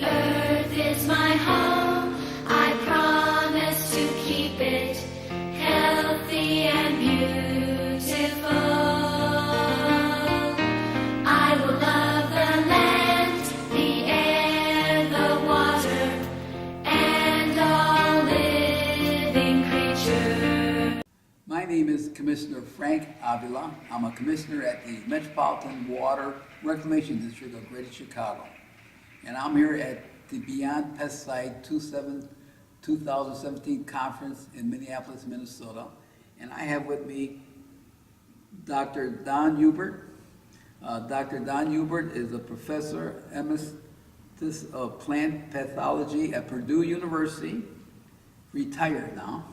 earth is my home. I promise to keep it healthy and beautiful. I will love the land, the air, the water, and all living creatures. My name is Commissioner Frank Avila. I'm a commissioner at the Metropolitan Water Reclamation District of Greater Chicago. And I'm here at the Beyond Pesticide 2017 conference in Minneapolis, Minnesota. And I have with me Dr. Don Hubert. Dr. Don Hubert is a professor emeritus of plant pathology at Purdue University, retired now.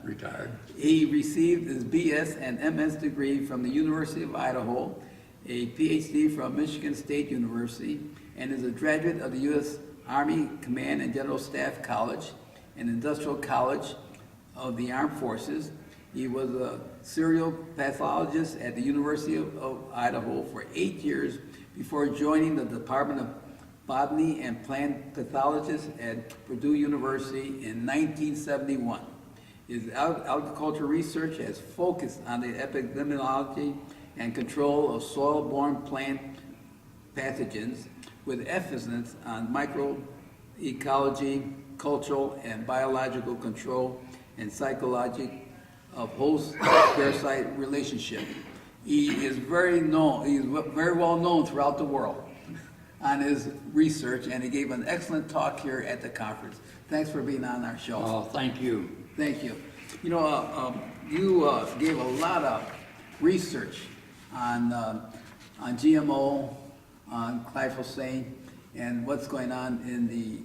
Retired. He received his BS and MS degree from the University of Idaho, a PhD from Michigan State University, and is a graduate of the U.S. Army Command and General Staff College and Industrial College of the Armed Forces. He was a serial pathologist at the University of Idaho for 8 years before joining the Department of Botany and Plant Pathologist at Purdue University in 1971. His agricultural research has focused on the epidemiology and control of soil-borne plant pathogens, with emphasis on microecology, cultural and biological control, and psychology of host-parasite relationship. He is very well known throughout the world on his research, and he gave an excellent talk here at the conference. Thanks for being on our show. Oh, thank you. Thank you. You know, you gave a lot of research on GMO, on glyphosate, and what's going on in the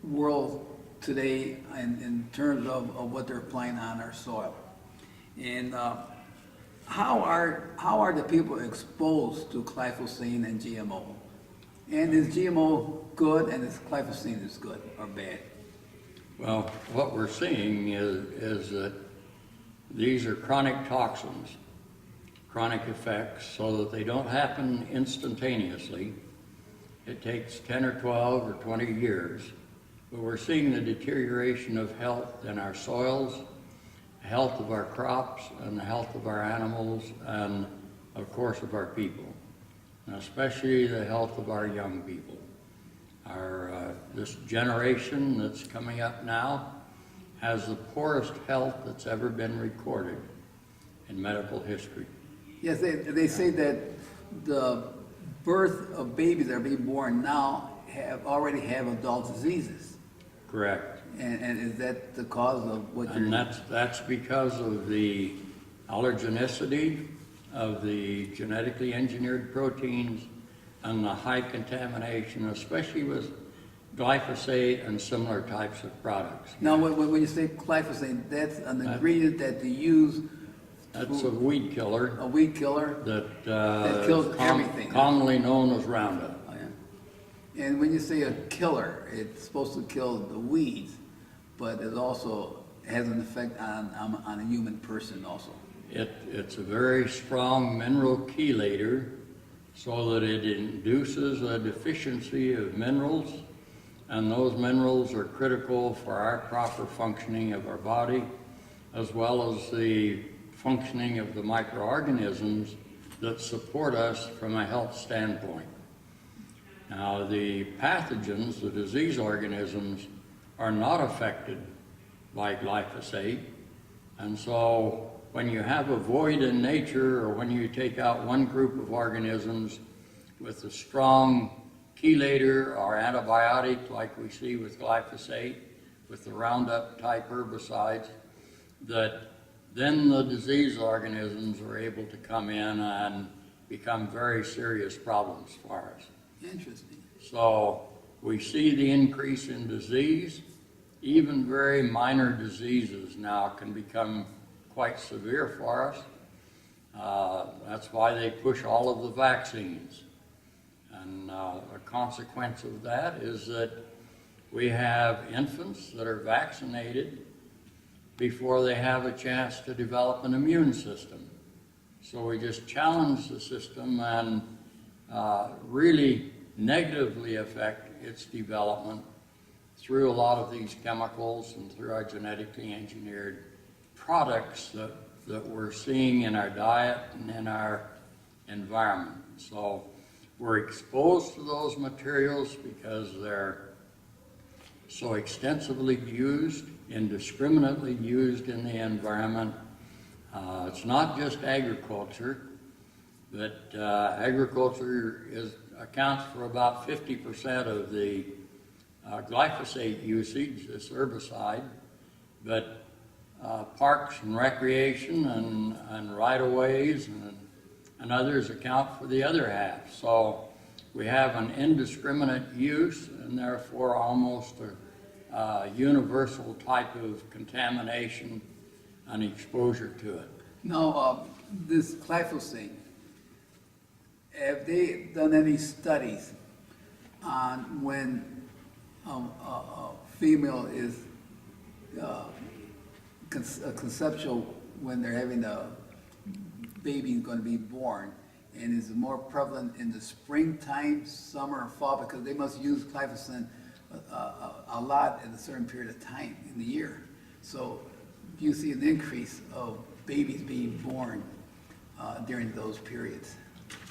world today in terms of what they're applying on our soil. And how are the people exposed to glyphosate and GMO? And is GMO good and is glyphosate is good or bad? Well, what we're seeing is that these are chronic toxins, chronic effects, so that they don't happen instantaneously. It takes 10 or 12 or 20 years, but we're seeing the deterioration of health in our soils, health of our crops, and the health of our animals, and of course of our people, and especially the health of our young people. This generation that's coming up now has the poorest health that's ever been recorded in medical history. Yes, they say that the birth of babies that are being born now already have adult diseases. Correct. And is that the cause of what you're... And that's because of the allergenicity of the genetically engineered proteins and the high contamination, especially with glyphosate and similar types of products. Now, when you say glyphosate, that's an ingredient that they use... That's a weed killer. A weed killer? That kills everything. Commonly known as Roundup. Oh, yeah. And when you say a killer, it's supposed to kill the weeds, but it also has an effect on a human person also. It's a very strong mineral chelator, so that it induces a deficiency of minerals, and those minerals are critical for our proper functioning of our body, as well as the functioning of the microorganisms that support us from a health standpoint. Now, the pathogens, the disease organisms, are not affected by glyphosate, and so when you have a void in nature, or when you take out one group of organisms with a strong chelator or antibiotic like we see with glyphosate, with the Roundup type herbicides, that then the disease organisms are able to come in and become very serious problems for us. Interesting. So we see the increase in disease. Even very minor diseases now can become quite severe for us. That's why they push all of the vaccines. And a consequence of that is that we have infants that are vaccinated before they have a chance to develop an immune system. So we just challenge the system and really negatively affect its development through a lot of these chemicals and through our genetically engineered products that we're seeing in our diet and in our environment. So we're exposed to those materials because they're so extensively used, indiscriminately used in the environment. It's not just agriculture, but agriculture accounts for about 50% of the glyphosate usage, this herbicide, but parks and recreation and right-of-ways and others account for the other half. So we have an indiscriminate use and therefore almost a universal type of contamination and exposure to it. Now, this glyphosate, have they done any studies on when a female is conceptual, when they're having a baby going to be born, and is it more prevalent in the springtime, summer, or fall? Because they must use glyphosate a lot at a certain period of time in the year. So you see an increase of babies being born during those periods.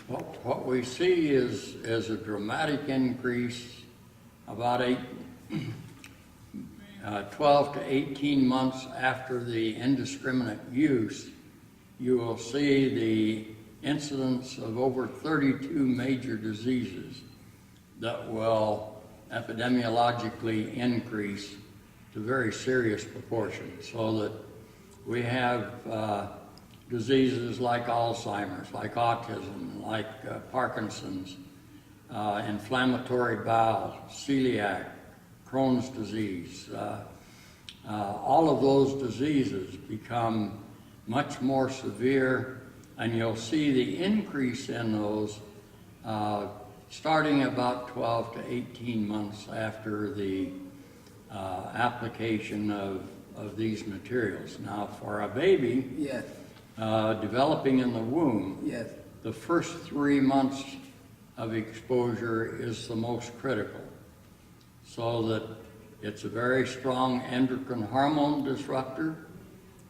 Well, what we see is a dramatic increase about 12 to 18 months after the indiscriminate use. You will see the incidence of over 32 major diseases that will epidemiologically increase to very serious proportions, so that we have diseases like Alzheimer's, like autism, like Parkinson's, inflammatory bowel, celiac, Crohn's disease. All of those diseases become much more severe, and you'll see the increase in those starting about 12 to 18 months after the application of these materials. Now, for a baby, Yes, developing in the womb, yes. the first 3 months of exposure is the most critical, so that it's a very strong endocrine hormone disruptor.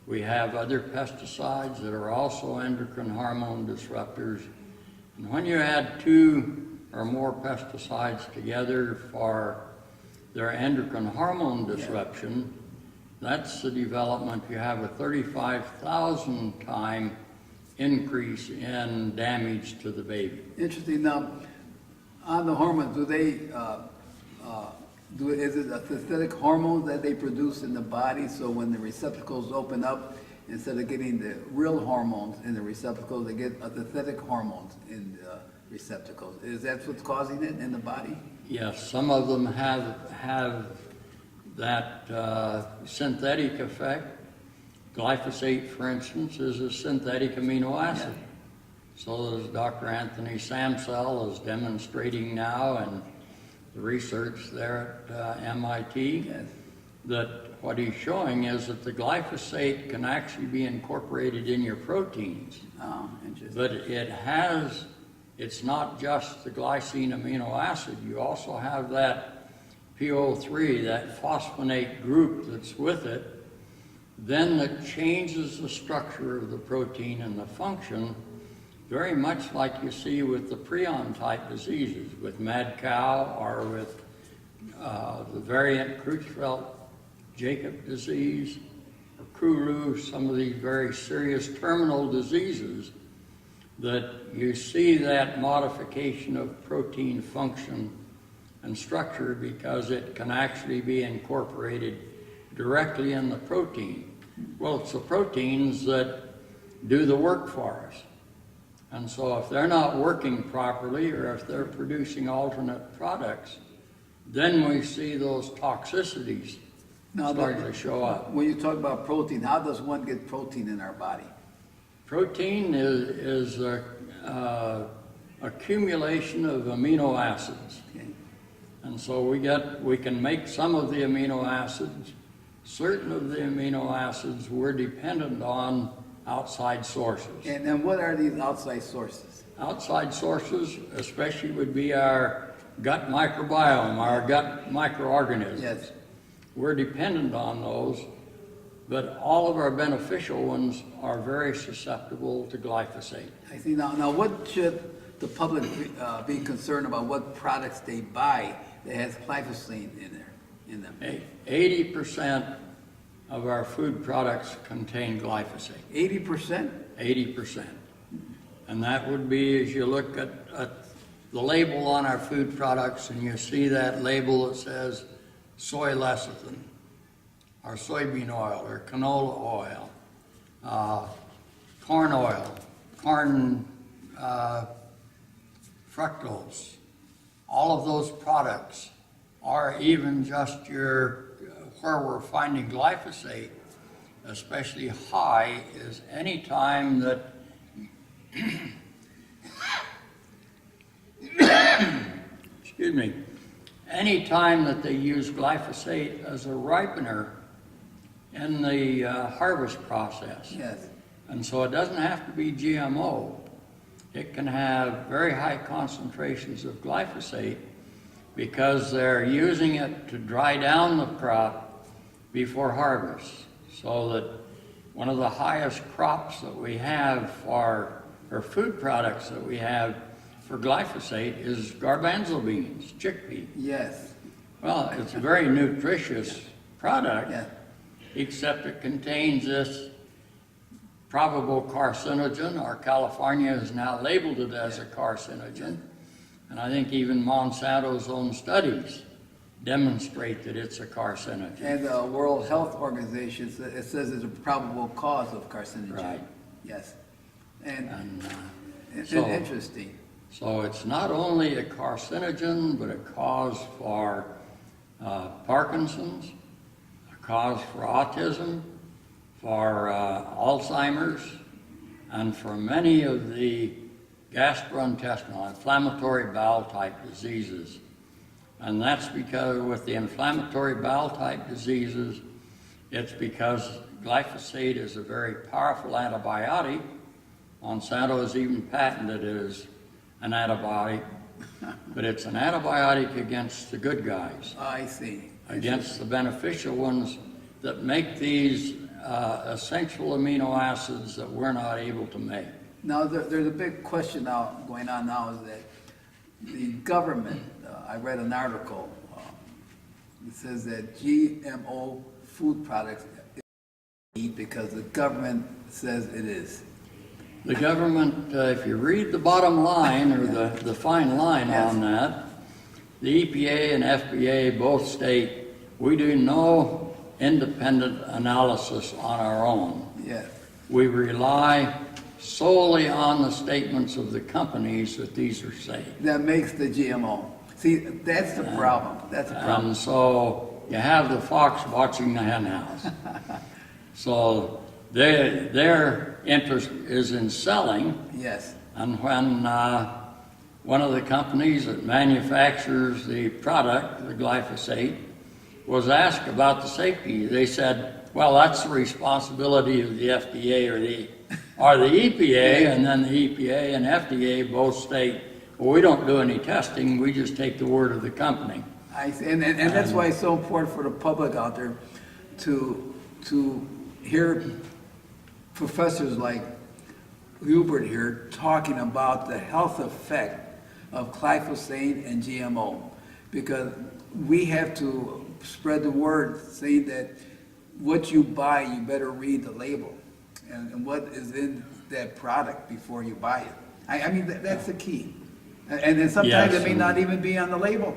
We have other pesticides that are also endocrine hormone disruptors. And when you add 2 or more pesticides together for their endocrine hormone disruption, that's the development. You have a 35,000 time increase in damage to the baby. Interesting. Now, on the hormones, do they, is it a synthetic hormone that they produce in the body, so when the receptacles open up, instead of getting the real hormones in the receptacles, they get a synthetic hormones in the receptacles? Is that what's causing it in the body? Yes, some of them have that synthetic effect. Glyphosate, for instance, is a synthetic amino acid. Yeah. So as Dr. Anthony Samsell is demonstrating now, and the research there at MIT, Yes. that what he's showing is that the glyphosate can actually be incorporated in your proteins. Oh, interesting. But it's not just the glycine amino acid. You also have that PO3, that phosphonate group that's with it, then that changes the structure of the protein and the function, very much like you see with the prion-type diseases, with mad cow or with the variant Creutzfeldt-Jakob disease, or Kuru, some of these very serious terminal diseases, that you see that modification of protein function and structure because it can actually be incorporated directly in the protein. Well, it's the proteins that do the work for us. And so if they're not working properly, or if they're producing alternate products, then we see those toxicities starting to show up. When you talk about protein, how does one get protein in our body? Protein is a accumulation of amino acids. Okay. And so we can make some of the amino acids. Certain of the amino acids we're dependent on outside sources. And then what are these outside sources? Outside sources especially would be our gut microbiome, our gut microorganisms. Yes. We're dependent on those, but all of our beneficial ones are very susceptible to glyphosate. I see. Now, what should the public be concerned about? What products they buy that has glyphosate in them? 80% of our food products contain glyphosate. 80%? 80%. And that would be, as you look at the label on our food products and you see that label that says soy lecithin, or soybean oil, or canola oil, corn oil, corn fructose, all of those products, or even just your, where we're finding glyphosate, especially high, is any time that excuse me, any time that they use glyphosate as a ripener in the harvest process. Yes. And so it doesn't have to be GMO. It can have very high concentrations of glyphosate because they're using it to dry down the crop before harvest. So that one of the highest crops that we have for, or food products that we have for glyphosate is garbanzo beans, chickpea. Yes. Well, it's a very nutritious product, Yeah. except it contains this probable carcinogen, or California has now labeled it as a carcinogen. And I think even Monsanto's own studies demonstrate that it's a carcinogen. And the World Health Organization, it says it's a probable cause of carcinogen. Right. Yes. And it's so- interesting. So it's not only a carcinogen, but a cause for Parkinson's, a cause for autism, for Alzheimer's, and for many of the gastrointestinal, inflammatory bowel type diseases. And that's because with the inflammatory bowel type diseases, it's because glyphosate is a very powerful antibiotic. Monsanto has even patented it as an antibiotic, but it's an antibiotic against the good guys, I see. against the beneficial ones that make these essential amino acids that we're not able to make. Now, there's a big question now going on now is that the government, I read an article, it says that GMO food products eat because the government says it is. The government, if you read the bottom line, or the fine line Yes. on that, the EPA and FDA both state we do no independent analysis on our own. Yes. We rely solely on the statements of the companies that these are safe. That makes the GMO. See, that's the problem. That's the problem. And so you have the fox watching the hen house. So their interest is in selling, Yes. and when one of the companies that manufactures the product, the glyphosate, was asked about the safety, they said, well, that's the responsibility of the FDA or the EPA, and then the EPA and FDA both state, well, we don't do any testing, we just take the word of the company. I see. And that's why it's so important for the public out there to hear professors like Hubert here talking about the health effect of glyphosate and GMO, because we have to spread the word saying that what you buy, you better read the label and what is in that product before you buy it. I mean, that's the key. And then sometimes Yes, it may not even be on the label.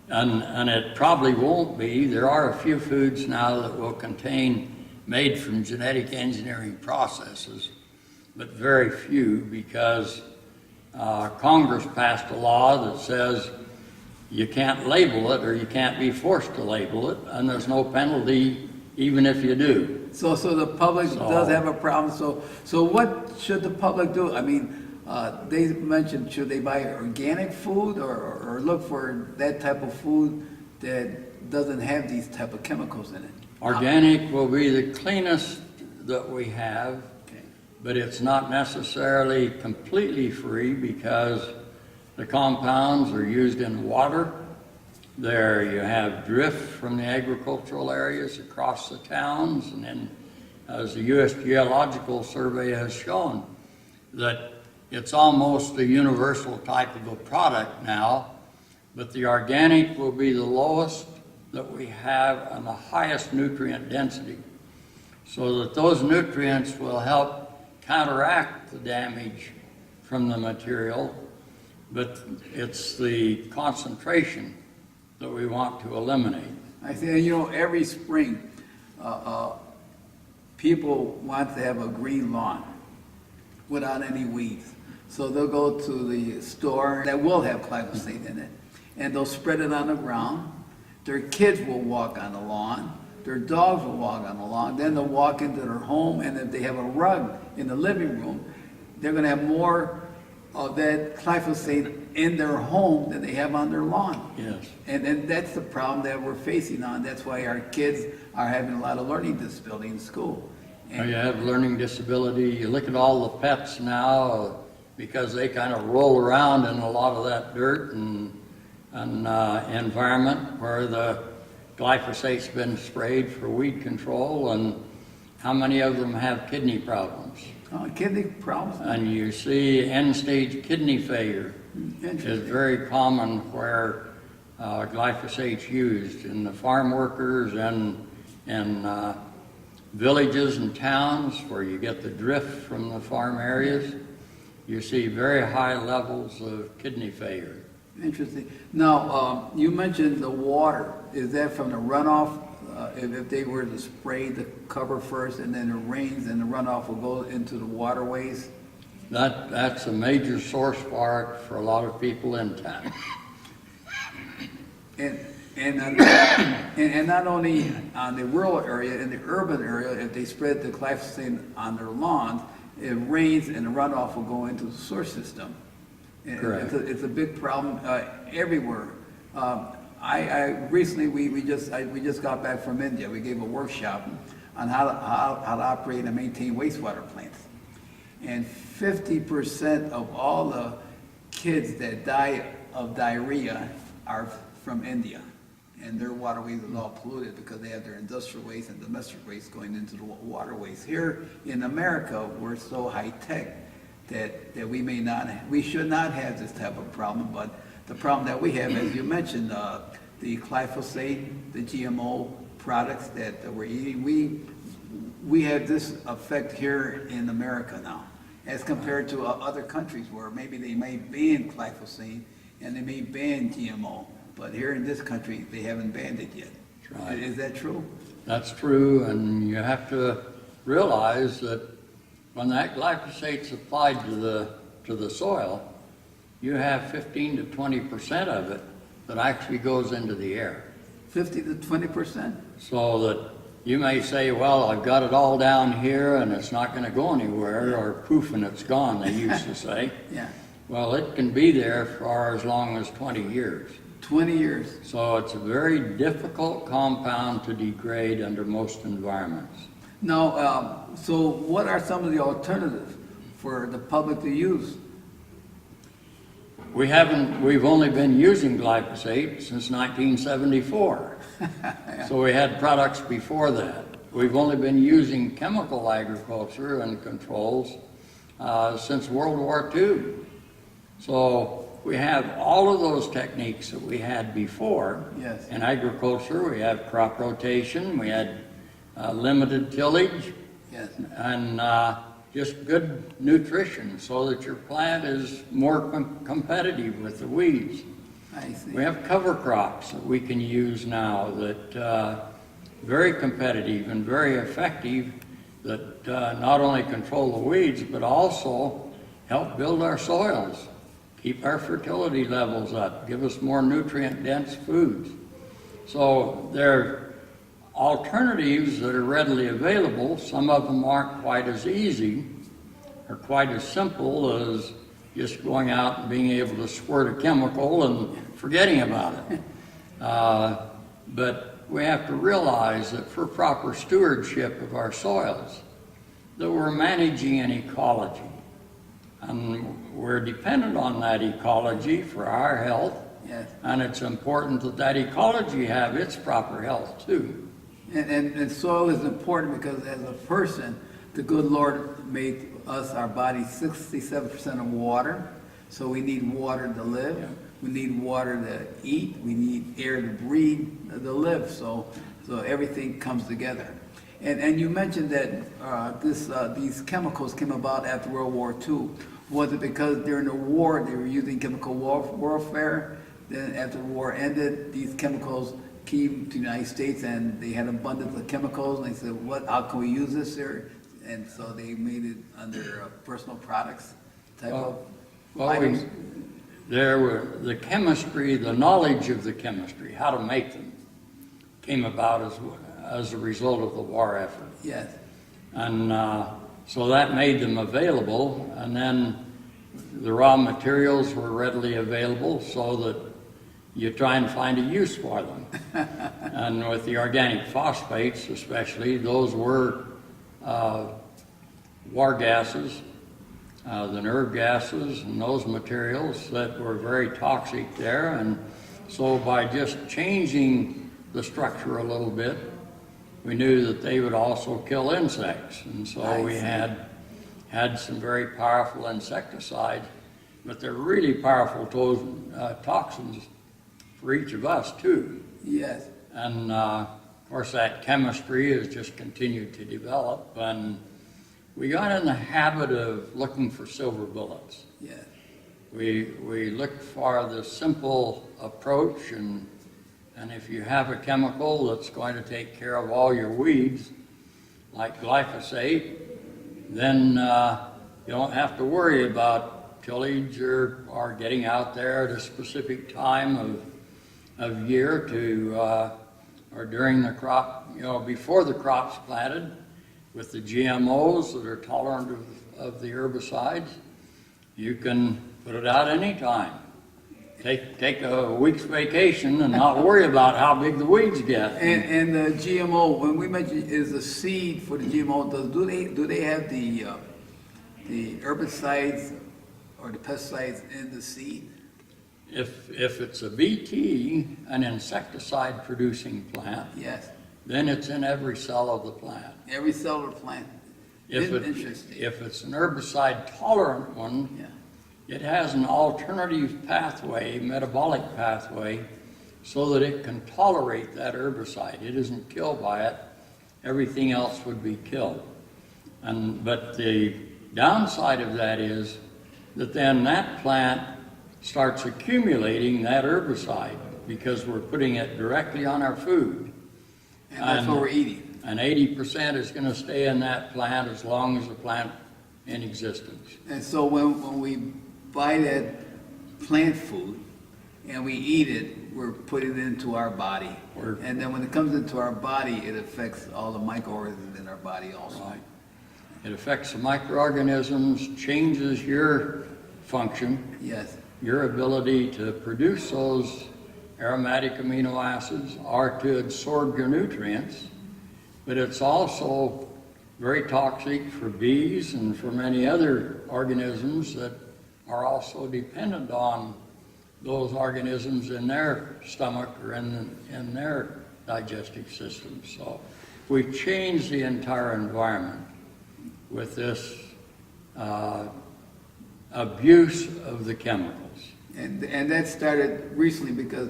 And it probably won't be. There are a few foods now that will contain made from genetic engineering processes, but very few, because Congress passed a law that says you can't label it, or you can't be forced to label it, and there's no penalty even if you do. So the public does have a problem. So what should the public do? I mean, they mentioned, should they buy organic food or look for that type of food that doesn't have these type of chemicals in it? Organic will be the cleanest that we have, Okay. but it's not necessarily completely free, because The compounds are used in water. There you have drift from the agricultural areas across the towns, and then as the U.S. Geological Survey has shown, that it's almost a universal type of a product now, but the organic will be the lowest that we have and the highest nutrient density, so that those nutrients will help counteract the damage from the material, but it's the concentration that we want to eliminate. I think, you know, every spring, people want to have a green lawn without any weeds. So they'll go to the store that will have glyphosate in it, and they'll spread it on the ground. Their kids will walk on the lawn. Their dogs will walk on the lawn. Then they'll walk into their home, and if they have a rug in the living room, they're going to have more of that glyphosate in their home than they have on their lawn. Yes. And that's the problem that we're facing on. That's why our kids are having a lot of learning disability in school. You have learning disability. You look at all the pets now, because they kind of roll around in a lot of that dirt and environment where the glyphosate's been sprayed for weed control, and how many of them have kidney problems? Kidney problems? And you see end-stage kidney failure is very common where glyphosate's used in the farm workers and in villages and towns where you get the drift from the farm areas. You see very high levels of kidney failure. Interesting. Now, you mentioned the water. Is that from the runoff? If they were to spray the cover first and then it rains and the runoff will go into the waterways? That's a major source for it for a lot of people in town. And not only on the rural area, in the urban area, if they spread the glyphosate on their lawns, it rains and the runoff will go into the sewer system. Correct. It's a big problem everywhere. I recently we just got back from India. We gave a workshop on how to operate and maintain wastewater plants, and 50% of all the kids that die of diarrhea are from India, and their waterways are all polluted because they have their industrial waste and domestic waste going into the waterways. Here in America, we're so high tech that we should not have this type of problem, but the problem that we have, as you mentioned, the glyphosate, the GMO products that we're eating, we have this effect here in America now, as compared to other countries where maybe they may ban glyphosate and they may ban GMO, but here in this country, they haven't banned it yet. Right. Is that true? That's true, and you have to realize that when that glyphosate's applied to the soil, you have 15 to 20% of it that actually goes into the air. 50 to 20%? So that you may say, well, I've got it all down here and it's not going to go anywhere, or poof and it's gone, they used to say. Yeah. Well, it can be there for as long as 20 years. 20 years. So it's a very difficult compound to degrade under most environments. Now, so what are some of the alternatives for the public to use? We've only been using glyphosate since 1974. So we had products before that. We've only been using chemical agriculture and controls since World War II. So we have all of those techniques that we had before. Yes. In agriculture, we have crop rotation, we had limited tillage, Yes. and just good nutrition so that your plant is more competitive with the weeds. I see. We have cover crops that we can use now that very competitive and very effective, that not only control the weeds but also help build our soils, keep our fertility levels up, give us more nutrient dense foods. So there are alternatives that are readily available. Some of them aren't quite as easy or quite as simple as just going out and being able to squirt a chemical and forgetting about it. But we have to realize that for proper stewardship of our soils, that we're managing an ecology. And we're dependent on that ecology for our health. Yes. And it's important that that ecology have its proper health too. And soil is important because as a person, the good Lord made us, our body, 67% of water. So we need water to live. Yeah. We need water to eat. We need air to breathe, to live. So everything comes together. And you mentioned that these chemicals came about after World War II. Was it because during the war they were using chemical warfare? Then after the war ended, these chemicals came to the United States and they had abundance of chemicals, and they said, how can we use this here? And so they made it under personal products type of items. The chemistry, the knowledge of the chemistry, how to make them, came about as a result of the war effort. Yes. And so that made them available, and then the raw materials were readily available so that you try and find a use for them. And with the organic phosphates especially, those were war gases, the nerve gases and those materials that were very toxic there. And so by just changing the structure a little bit, we knew that they would also kill insects. And so we had some very powerful insecticides, but they're really powerful toxins for each of us too. Yes. And of course that chemistry has just continued to develop, and we got in the habit of looking for silver bullets. Yes. We looked for the simple approach, and if you have a chemical that's going to take care of all your weeds, like glyphosate, then you don't have to worry about tillage or getting out there at a specific time of year or during the crop, before the crop's planted, with the GMOs that are tolerant of the herbicides. You can put it out anytime. Take a week's vacation and not worry about how big the weeds get. And the GMO, when we mentioned is the seed for the GMO, do they have the herbicides or the pesticides in the seed? If it's a BT, an insecticide producing plant, Yes. then it's in every cell of the plant. Every cell of the plant. Interesting. If it's an herbicide tolerant one, Yeah. it has an alternative pathway, metabolic pathway, so that it can tolerate that herbicide. It isn't killed by it. Everything else would be killed. But the downside of that is that then that plant starts accumulating that herbicide because we're putting it directly on our food. And that's what we're eating. And 80% is going to stay in that plant as long as the plant in existence. And so when we buy that plant food and we eat it, we're putting it into our body. And then when it comes into our body, it affects all the microorganisms in our body also. Right. It affects the microorganisms, changes your function, Yes. your ability to produce those aromatic amino acids or to absorb your nutrients. But it's also very toxic for bees and for many other organisms that are also dependent on those organisms in their stomach or in their digestive system. So we change the entire environment with this abuse of the chemicals. And that started recently because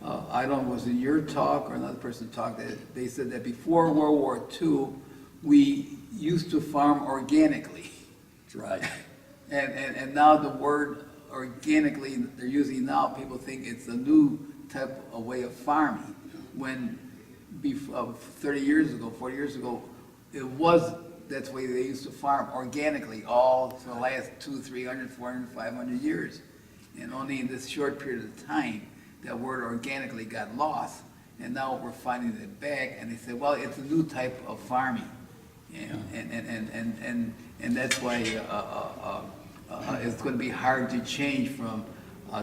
I don't know, was it your talk or another person talked that they said that before World War II, we used to farm organically. That's right. And now the word organically they're using now, people think it's a new type of way of farming. When 30 years ago, 40 years ago, that's the way they used to farm organically all for the last 200, 300, 400, 500 years. And only in this short period of time, that word organically got lost, and now we're finding it back, and they say, well, it's a new type of farming. And that's why it's going to be hard to change from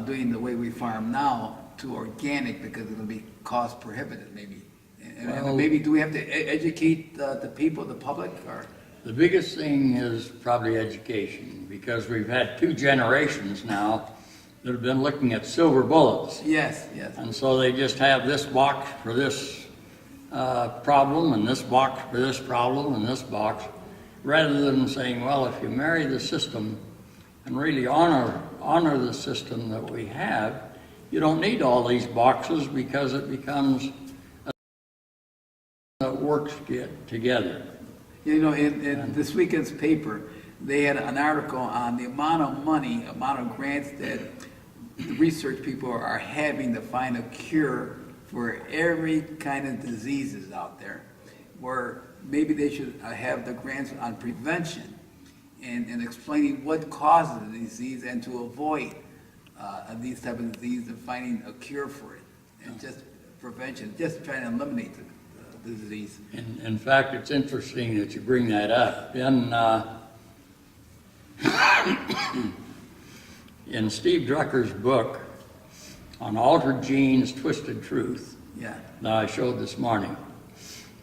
doing the way we farm now to organic because it'll be cost prohibitive maybe. And maybe do we have to educate the people, the public, or? The biggest thing is probably education, because we've had 2 generations now that have been looking at silver bullets. Yes, yes. And so they just have this box for this problem, and this box for this problem, and this box, rather than saying, well, if you marry the system and really honor the system that we have, you don't need all these boxes, because it becomes that works together. You know, in this weekend's paper, they had an article on the amount of money, amount of grants that the research people are having to find a cure for every kind of diseases out there, where maybe they should have the grants on prevention and explaining what causes the disease and to avoid these type of disease and finding a cure for it. And just prevention, just trying to eliminate the disease. In fact, it's interesting that you bring that up. In Steve Drucker's book on Altered Genes, Twisted Truth, Yeah. that I showed this morning,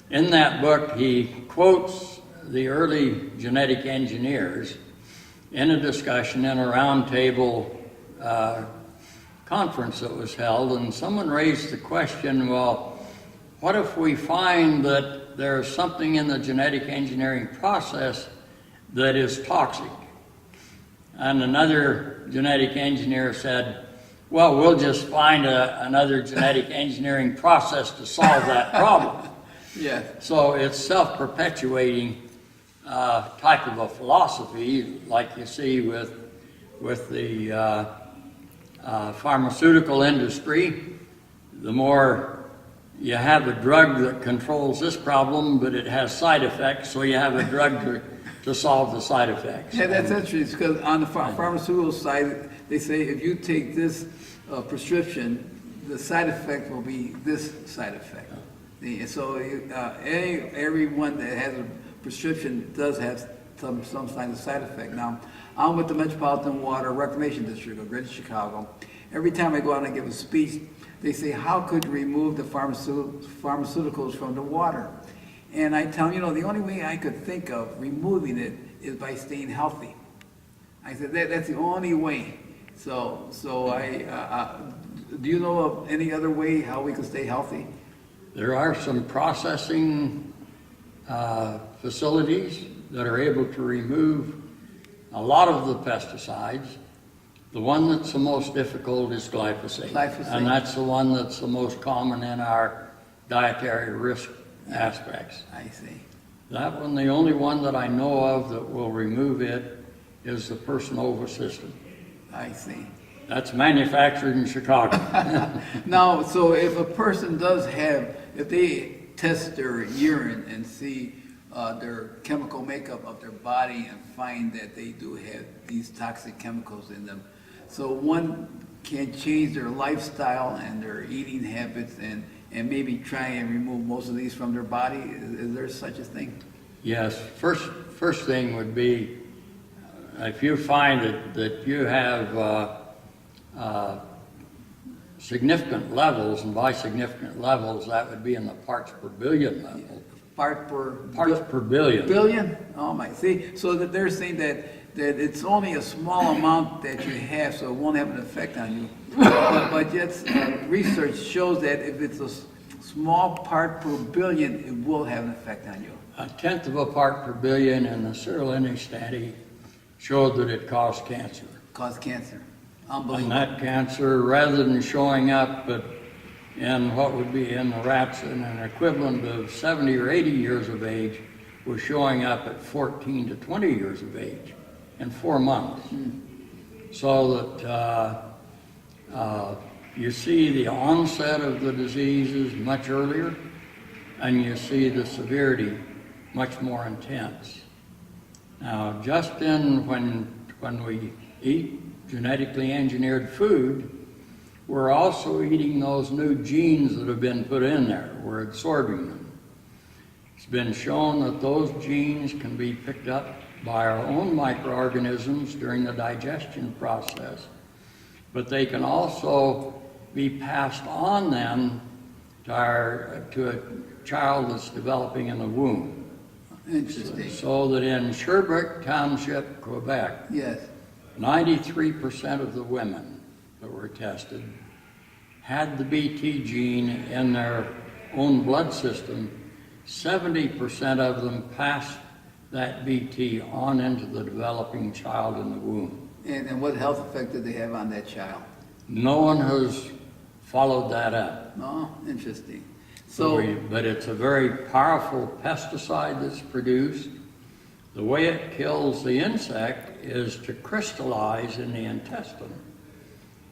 in that book he quotes the early genetic engineers in a discussion in a roundtable conference that was held, and someone raised the question, well, what if we find that there's something in the genetic engineering process that is toxic? And another genetic engineer said, well, we'll just find another genetic engineering process to solve that problem. Yeah. So it's self-perpetuating type of a philosophy, like you see with the pharmaceutical industry. The more you have a drug that controls this problem, but it has side effects, so you have a drug to solve the side effects. Yeah, that's interesting, because on the pharmaceutical side, they say if you take this prescription, the side effect will be this side effect. So everyone that has a prescription does have some kind of side effect. Now, I'm with the Metropolitan Water Reclamation District of Greater Chicago. Every time I go out and give a speech, they say, how could you remove the pharmaceuticals from the water? And I tell them, you know, the only way I could think of removing it is by staying healthy. I said, that's the only way. So do you know of any other way how we could stay healthy? There are some processing facilities that are able to remove a lot of the pesticides. The one that's the most difficult is glyphosate. And that's the one that's the most common in our dietary risk aspects. I see. That one, the only one that I know of that will remove it is the Personova system. I see. That's manufactured in Chicago. Now, so if a person does have, if they test their urine and see their chemical makeup of their body and find that they do have these toxic chemicals in them, so one can change their lifestyle and their eating habits and maybe try and remove most of these from their body? Is there such a thing? Yes. First thing would be, if you find that you have significant levels, and by significant levels, that would be in the parts per billion level. Parts per billion. Billion? Oh my, see, so that they're saying that it's only a small amount that you have, so it won't have an effect on you. But yet, research shows that if it's a small part per billion, it will have an effect on you. 1/10 of a part per billion in the serial lineage study showed that it caused cancer. Cause cancer. And Unbelievable. that cancer, rather than showing up in what would be in the rats in an equivalent of 70 or 80 years of age, was showing up at 14 to 20 years of age in 4 months. So that you see the onset of the diseases much earlier, and you see the severity much more intense. Now, just when we eat genetically engineered food, we're also eating those new genes that have been put in there. We're absorbing them. It's been shown that those genes can be picked up by our own microorganisms during the digestion process, but they can also be passed on then to a child that's developing in the womb. Interesting. So that in Sherbrooke Township, Quebec, Yes. 93% of the women that were tested had the BT gene in their own blood system. 70% of them passed that BT on into the developing child in the womb. And what health effect did they have on that child? No one has followed that up. No? Interesting. But it's a very powerful pesticide that's produced. The way it kills the insect is to crystallize in the intestine,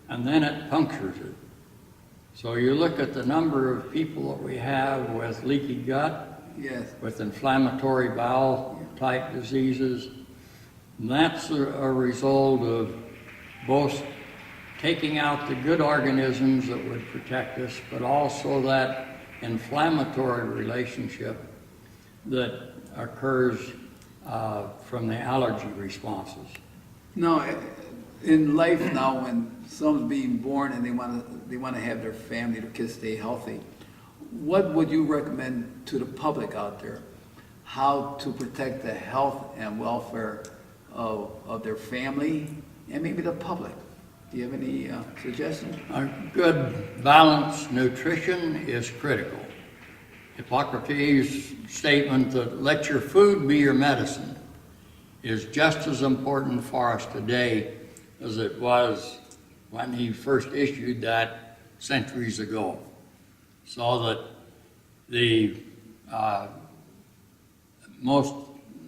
and then it punctures it. So you look at the number of people that we have with leaky gut, yes. with inflammatory bowel type diseases, and that's a result of both taking out the good organisms that would protect us, but also that inflammatory relationship that occurs from the allergy responses. No, in life now, when someone's being born and they want to have their family, their kids stay healthy, what would you recommend to the public out there? How to protect the health and welfare of their family and maybe the public? Do you have any suggestions? A good balanced nutrition is critical. Hippocrates' statement that let your food be your medicine is just as important for us today as it was when he first issued that centuries ago. So that the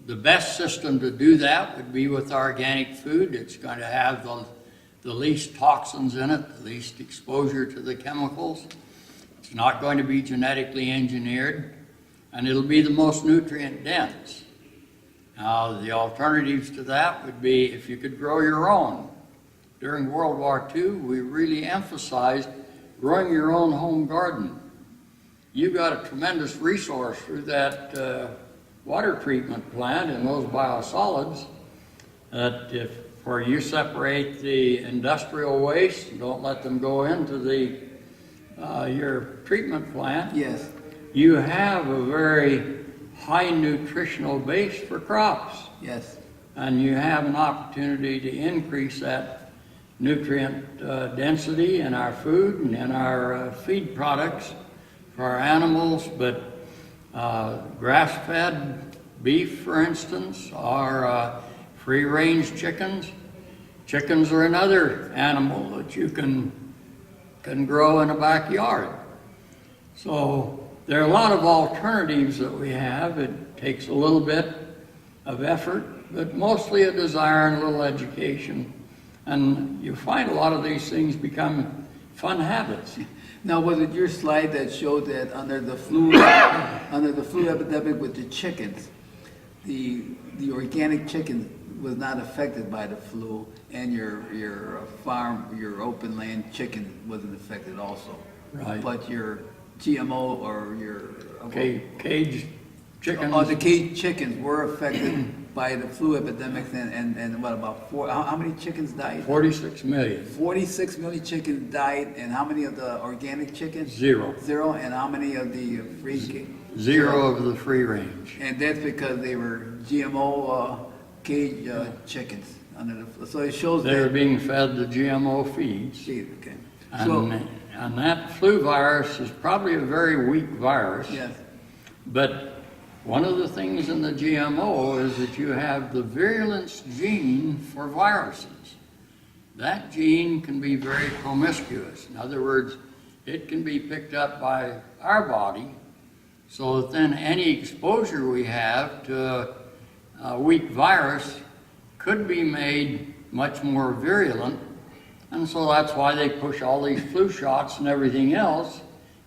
best system to do that would be with organic food. It's going to have the least toxins in it, the least exposure to the chemicals. It's not going to be genetically engineered, and it'll be the most nutrient dense. Now, the alternatives to that would be if you could grow your own. During World War II, we really emphasized growing your own home garden. You've got a tremendous resource through that water treatment plant and those biosolids that where you separate the industrial waste and don't let them go into your treatment plant. Yes. You have a very high nutritional base for crops. Yes. And you have an opportunity to increase that nutrient density in our food and in our feed products for our animals. But grass-fed beef, for instance, or free-range chickens. Chickens are another animal that you can grow in a backyard. So there are a lot of alternatives that we have. It takes a little bit of effort, but mostly a desire and a little education. And you find a lot of these things become fun habits. Now, was it your slide that showed that under the flu epidemic with the chickens, the organic chicken was not affected by the flu, and your farm, your open land chicken wasn't affected also? Right. But your GMO or your Cage chickens. the cage chickens were affected by the flu epidemics, and what about how many chickens died? 46 million. 46 million chickens died, and how many of the organic chickens? Zero. Zero, and how many of the free? Zero of the free range. And that's because they were GMO cage chickens. So it shows They're that. being fed the GMO feeds. Okay. And that flu virus is probably a very weak virus. Yes. But one of the things in the GMO is that you have the virulence gene for viruses. That gene can be very promiscuous. In other words, it can be picked up by our body, so that then any exposure we have to a weak virus could be made much more virulent. And so that's why they push all these flu shots and everything else,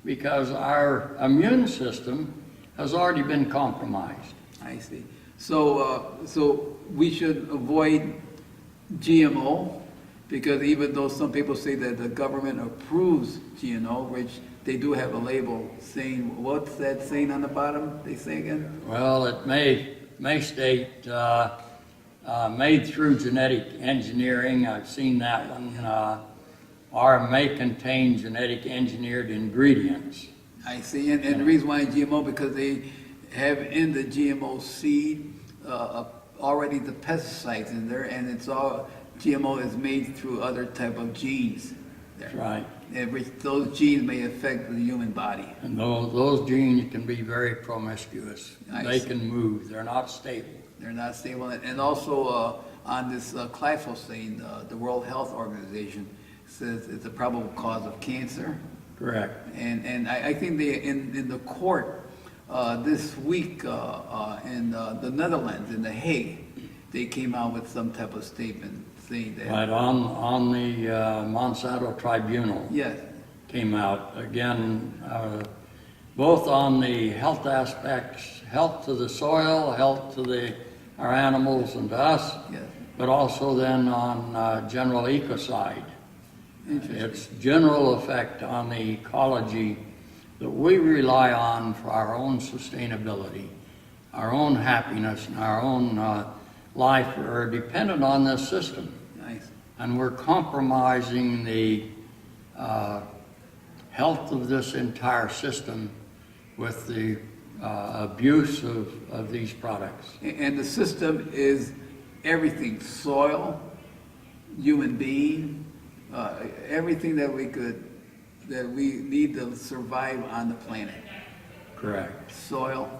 because our immune system has already been compromised. I see. So we should avoid GMO, because even though some people say that the government approves GMO, which they do have a label saying, what's that saying on the bottom? They say again? Well, it may state made through genetic engineering. I've seen that one. Or may contain genetic engineered ingredients. I see, and the reason why GMO, because they have in the GMO seed already the pesticides in there, and it's all, GMO is made through other type of genes there. That's right. And which those genes may affect the human body. And those genes can be very promiscuous. I They see. can move, they're not stable. They're not stable. And also on this glyphosate, the World Health Organization says it's a probable cause of cancer. Correct. And I think they, in the court this week in the Netherlands, in The Hague, they came out with some type of statement saying that. Right, on the Monsanto Tribunal. Yes, Came out again, both on the health aspects, health to the soil, health to our animals and to us, yes. but also then on general ecocide. Interesting. Its general effect on the ecology that we rely on for our own sustainability, our own happiness, and our own life are dependent on this system. Nice. And we're compromising the health of this entire system with the abuse of these products. And the system is everything: soil, human being, everything that we need to survive on the planet. Correct. Soil,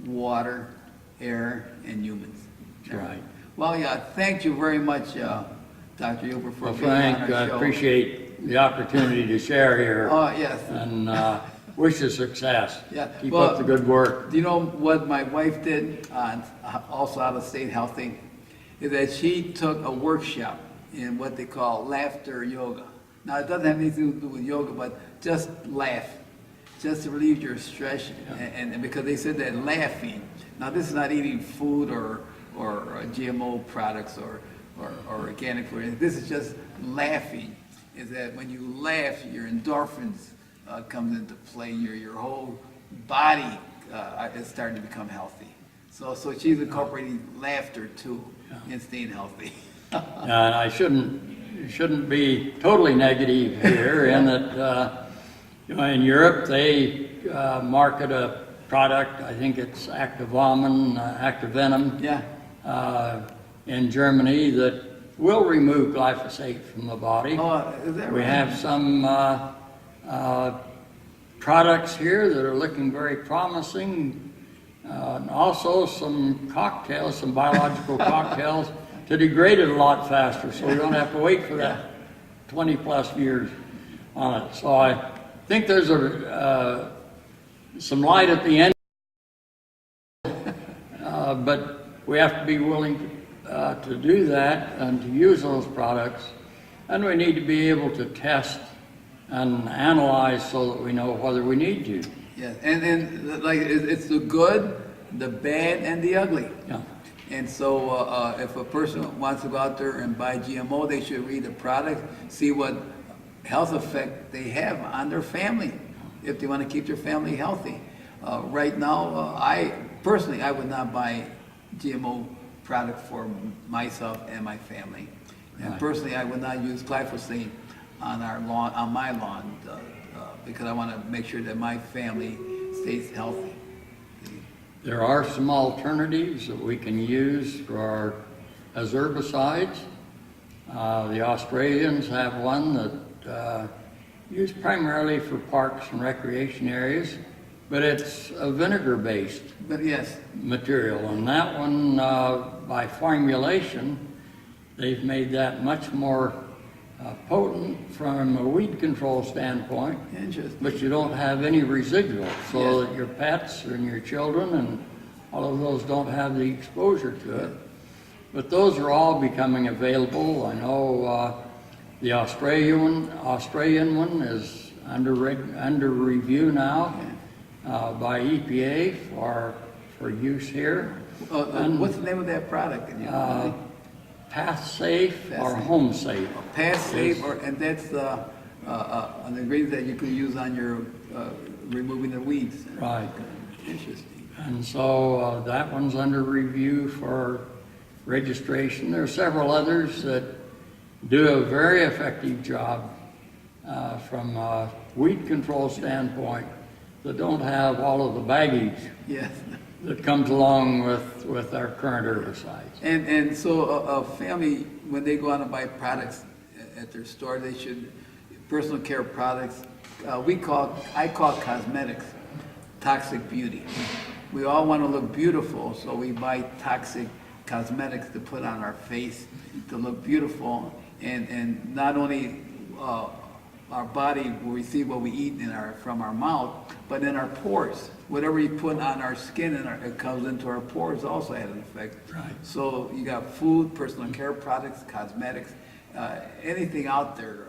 water, air, and humans. That's right. Well, yeah, thank you very much, Dr. Huber, for Well, being on Frank, our I show. appreciate the opportunity to share here. Oh, yes. And wish you success. Yeah, Keep well, up the good work. Do you know what my wife did, also out of state healthy, is that she took a workshop in what they call laughter yoga. Now, it doesn't have anything to do with yoga, but just laugh, just to relieve your stress. And because they said that laughing, now this is not eating food or GMO products or organic food, this is just laughing, is that when you laugh, your endorphins comes into play, your whole body is starting to become healthy. So she's incorporating laughter too in staying healthy. And I shouldn't be totally negative here in that, in Europe, they market a product, I think it's Activenom, Yeah. in Germany that will remove glyphosate from the body. Oh, is that right? We have some products here that are looking very promising, and also some cocktails, some biological cocktails to degrade it a lot faster, so we don't have to wait for that 20 plus years on it. So I think there's some light at the end, but we have to be willing to do that and to use those products, and we need to be able to test and analyze so that we know whether we need to. Yeah, and like it's the good, the bad, and the ugly. Yeah. And so if a person wants to go out there and buy GMO, they should read the product, see what health effect they have on their family, if they want to keep their family healthy. Right now, I personally would not buy GMO product for myself and my family. And Right. personally, I would not use glyphosate on our lawn, on my lawn, because I want to make sure that my family stays healthy. There are some alternatives that we can use as herbicides. The Australians have one that used primarily for parks and recreation areas, but it's a vinegar-based But yes, material, and that one, by formulation, they've made that much more potent from a weed control standpoint, interesting. but you don't have any residual, so Yes. that your pets and your children and all of those don't have the exposure to it. But those are all becoming available. I know the Australian one is under review now by EPA for use here. What's the name of that product? Can you- Path Safe or Safe. Home Safe. Pass safe, Yes. and that's an ingredient that you can use on your removing the weeds. Right. Interesting. And so that one's under review for registration. There are several others that do a very effective job from a weed control standpoint, that don't have all of the baggage Yes. that comes along with our current herbicides. And so a family, when they go out and buy products at their store, they should, personal care products, I call cosmetics toxic beauty. We all want to look beautiful, so we buy toxic cosmetics to put on our face to look beautiful, and not only our body will receive what we eat from our mouth, but in our pores. Whatever you put on our skin, it comes into our pores, also has an effect. Right. So you got food, personal care products, cosmetics, anything out there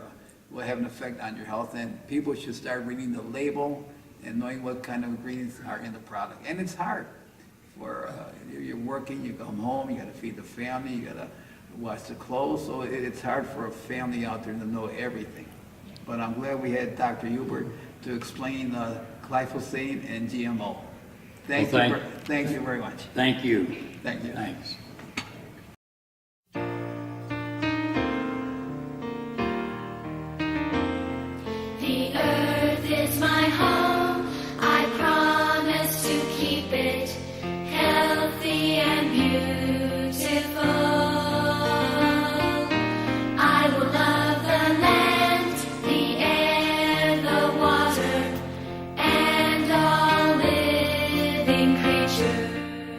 will have an effect on your health, and people should start reading the label and knowing what kind of ingredients are in the product. And it's hard. You're working, you come home, you gotta feed the family, you gotta wash the clothes, so it's hard for a family out there to know everything. But I'm glad we had Dr. Hubert to explain glyphosate and GMO. Thank you very much. Thank you. Thank you. Thanks. The earth